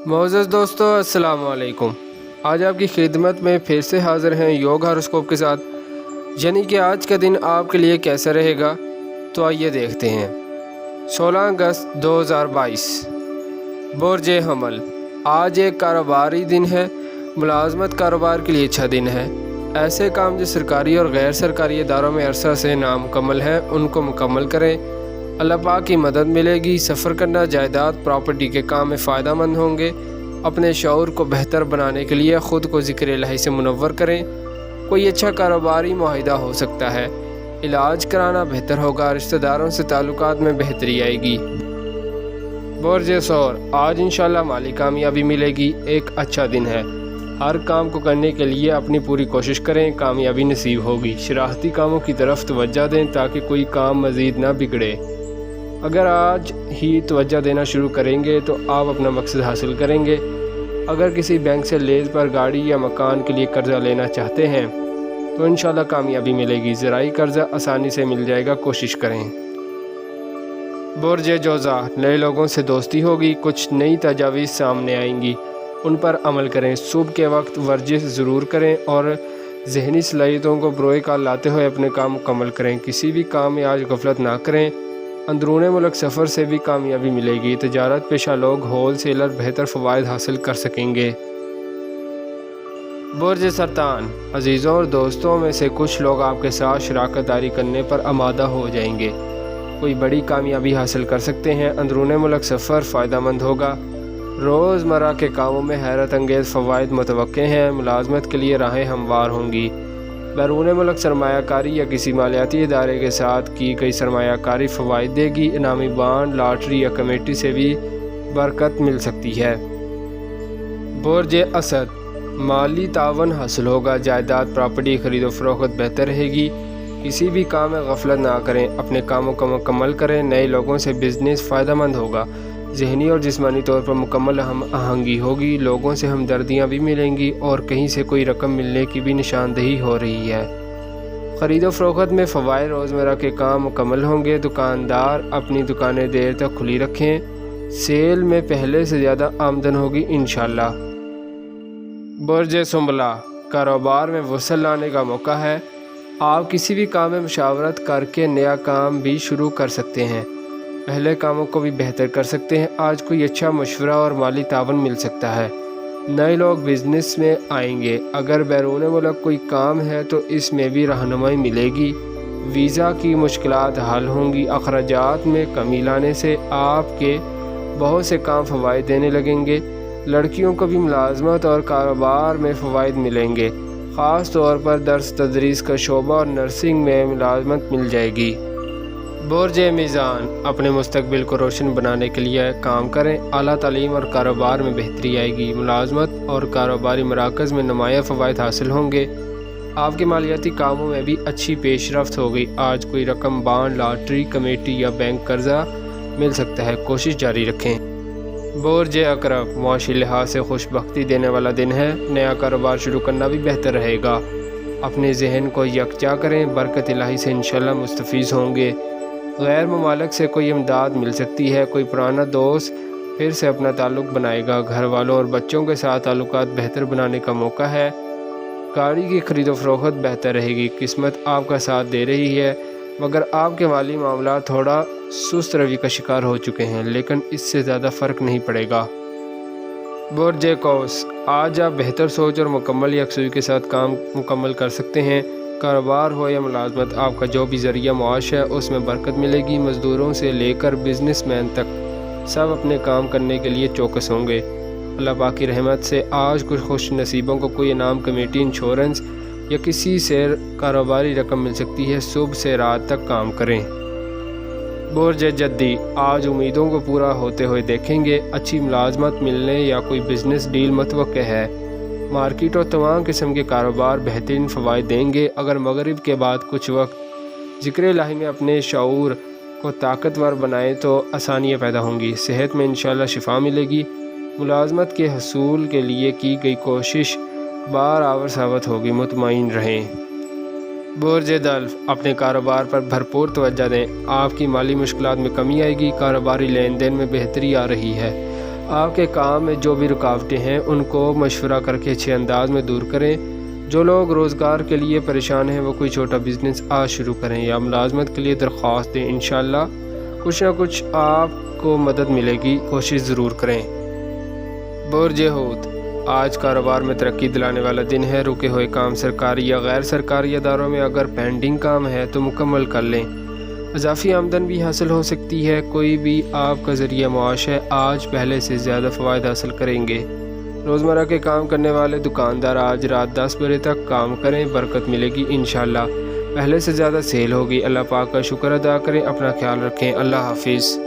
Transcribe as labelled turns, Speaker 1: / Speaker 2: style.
Speaker 1: معزز دوستو السلام علیکم۔ آج آپ کی خدمت میں پھر سے حاضر ہیں یوگ ہاروسکوپ کے ساتھ، یعنی کہ آج کا دن آپ کے لیے کیسا رہے گا۔ تو آئیے دیکھتے ہیں۔ 16 اگست 2022 برج حمل، آج ایک کاروباری دن ہے۔ ملازمت کاروبار کے لیے اچھا دن ہے۔ ایسے کام جو سرکاری اور غیر سرکاری اداروں میں عرصہ سے نامکمل ہیں ان کو مکمل کریں۔ اللہ پاک کی مدد ملے گی۔ سفر کرنا، جائیداد، پراپرٹی کے کام میں فائدہ مند ہوں گے۔ اپنے شعور کو بہتر بنانے کے لیے خود کو ذکر الہی سے منور کریں۔ کوئی اچھا کاروباری معاہدہ ہو سکتا ہے۔ علاج کرانا بہتر ہوگا۔ رشتہ داروں سے تعلقات میں بہتری آئے گی۔ برج ثور، آج انشاءاللہ مالی کامیابی ملے گی۔ ایک اچھا دن ہے۔ ہر کام کو کرنے کے لیے اپنی پوری کوشش کریں، کامیابی نصیب ہوگی۔ شراحتی کاموں کی طرف توجہ دیں تاکہ کوئی کام مزید نہ بگڑے۔ اگر آج ہی توجہ دینا شروع کریں گے تو آپ اپنا مقصد حاصل کریں گے۔ اگر کسی بینک سے لیز پر گاڑی یا مکان کے لیے قرضہ لینا چاہتے ہیں تو انشاءاللہ کامیابی ملے گی۔ زرعی قرضہ آسانی سے مل جائے گا، کوشش کریں۔ برج جوزا، نئے لوگوں سے دوستی ہوگی۔ کچھ نئی تجاویز سامنے آئیں گی، ان پر عمل کریں۔ صبح کے وقت ورزش ضرور کریں اور ذہنی صلاحیتوں کو بروئے کار لاتے ہوئے اپنے کام مکمل کریں۔ کسی بھی کام میں آج غفلت نہ کریں۔ اندرون ملک سفر سے بھی کامیابی ملے گی۔ تجارت پیشہ لوگ ہول سیلر بہتر فوائد حاصل کر سکیں گے۔ برج سرطان، عزیزوں اور دوستوں میں سے کچھ لوگ آپ کے ساتھ شراکت داری کرنے پر آمادہ ہو جائیں گے۔ کوئی بڑی کامیابی حاصل کر سکتے ہیں۔ اندرون ملک سفر فائدہ مند ہوگا۔ روزمرہ کے کاموں میں حیرت انگیز فوائد متوقع ہیں۔ ملازمت کے لیے راہیں ہموار ہوں گی۔ بیرون ملک سرمایہ کاری یا کسی مالیاتی ادارے کے ساتھ کی گئی سرمایہ کاری فوائد دے گی۔ انعامی بانڈ، لاٹری یا کمیٹی سے بھی برکت مل سکتی ہے۔ برج اسد، مالی تعاون حاصل ہوگا۔ جائیداد، پراپرٹی خرید و فروخت بہتر رہے گی۔ کسی بھی کام میں غفلت نہ کریں، اپنے کاموں کو مکمل کریں۔ نئے لوگوں سے بزنس فائدہ مند ہوگا۔ ذہنی اور جسمانی طور پر مکمل ہم آہنگی ہوگی۔ لوگوں سے ہمدردیاں بھی ملیں گی اور کہیں سے کوئی رقم ملنے کی بھی نشاندہی ہو رہی ہے۔ خرید و فروخت میں فوائد، روزمرہ کے کام مکمل ہوں گے۔ دکاندار اپنی دکانیں دیر تک کھلی رکھیں۔ سیل میں پہلے سے زیادہ آمدن ہوگی انشاءاللہ۔ برج سنبلہ، کاروبار میں وصل لانے کا موقع ہے۔ آپ کسی بھی کام میں مشاورت کر کے نیا کام بھی شروع کر سکتے ہیں۔ پہلے کاموں کو بھی بہتر کر سکتے ہیں۔ آج کوئی اچھا مشورہ اور مالی تعاون مل سکتا ہے۔ نئے لوگ بزنس میں آئیں گے۔ اگر بیرون ملک کوئی کام ہے تو اس میں بھی رہنمائی ملے گی۔ ویزا کی مشکلات حل ہوں گی۔ اخراجات میں کمی لانے سے آپ کے بہت سے کام فوائد دینے لگیں گے۔ لڑکیوں کو بھی ملازمت اور کاروبار میں فوائد ملیں گے۔ خاص طور پر درس تدریس کا شعبہ اور نرسنگ میں ملازمت مل جائے گی۔ برج میزان، اپنے مستقبل کو روشن بنانے کے لیے کام کریں۔ اعلیٰ تعلیم اور کاروبار میں بہتری آئے گی۔ ملازمت اور کاروباری مراکز میں نمایاں فوائد حاصل ہوں گے۔ آپ کے مالیاتی کاموں میں بھی اچھی پیش رفت ہوگی۔ آج کوئی رقم بانڈ، لاٹری، کمیٹی یا بینک قرضہ مل سکتا ہے، کوشش جاری رکھیں۔ برج عقرب، معاشی لحاظ سے خوش بختی دینے والا دن ہے۔ نیا کاروبار شروع کرنا بھی بہتر رہے گا۔ اپنے ذہن کو یکجا کریں، برکت الہی سے انشاءاللہ مستفیض ہوں گے۔ غیر ممالک سے کوئی امداد مل سکتی ہے۔ کوئی پرانا دوست پھر سے اپنا تعلق بنائے گا۔ گھر والوں اور بچوں کے ساتھ تعلقات بہتر بنانے کا موقع ہے۔ گاڑی کی خرید و فروخت بہتر رہے گی۔ قسمت آپ کا ساتھ دے رہی ہے، مگر آپ کے مالی معاملات تھوڑا سست روی کا شکار ہو چکے ہیں، لیکن اس سے زیادہ فرق نہیں پڑے گا۔ برج قوس، آج آپ بہتر سوچ اور مکمل یکسوئی کے ساتھ کام مکمل کر سکتے ہیں۔ کاروبار ہو یا ملازمت، آپ کا جو بھی ذریعہ معاش ہے اس میں برکت ملے گی۔ مزدوروں سے لے کر بزنس مین تک سب اپنے کام کرنے کے لیے چوکس ہوں گے۔ اللہ پاک کی رحمت سے آج کچھ خوش نصیبوں کو کوئی انعام، کمیٹی، انشورنس یا کسی سے کاروباری رقم مل سکتی ہے۔ صبح سے رات تک کام کریں۔ برج جدی، آج امیدوں کو پورا ہوتے ہوئے دیکھیں گے۔ اچھی ملازمت ملنے یا کوئی بزنس ڈیل متوقع ہے۔ مارکیٹ اور تمام قسم کے کاروبار بہترین فوائد دیں گے۔ اگر مغرب کے بعد کچھ وقت ذکر الہی میں اپنے شعور کو طاقتور بنائیں تو آسانیاں پیدا ہوں گی۔ صحت میں انشاءاللہ شفا ملے گی۔ ملازمت کے حصول کے لیے کی گئی کوشش بارآور ثابت ہوگی، مطمئن رہیں۔ برج دلو، اپنے کاروبار پر بھرپور توجہ دیں۔ آپ کی مالی مشکلات میں کمی آئے گی۔ کاروباری لین دین میں بہتری آ رہی ہے۔ آپ کے کام میں جو بھی رکاوٹیں ہیں ان کو مشورہ کر کے اچھے انداز میں دور کریں۔ جو لوگ روزگار کے لیے پریشان ہیں وہ کوئی چھوٹا بزنس آج شروع کریں یا ملازمت کے لیے درخواست دیں، انشاءاللہ کچھ نہ کچھ آپ کو مدد ملے گی، کوشش ضرور کریں۔ برج حوت، آج کاروبار میں ترقی دلانے والا دن ہے۔ رکے ہوئے کام سرکاری یا غیر سرکاری اداروں میں اگر پینڈنگ کام ہے تو مکمل کر لیں، اضافی آمدن بھی حاصل ہو سکتی ہے۔ کوئی بھی آپ کا ذریعہ معاش ہے، آج پہلے سے زیادہ فوائد حاصل کریں گے۔ روزمرہ کے کام کرنے والے دکاندار آج رات 10 بجے تک کام کریں، برکت ملے گی انشاءاللہ، پہلے سے زیادہ سیل ہوگی۔ اللہ پاک کا شکر ادا کریں، اپنا خیال رکھیں، اللہ حافظ۔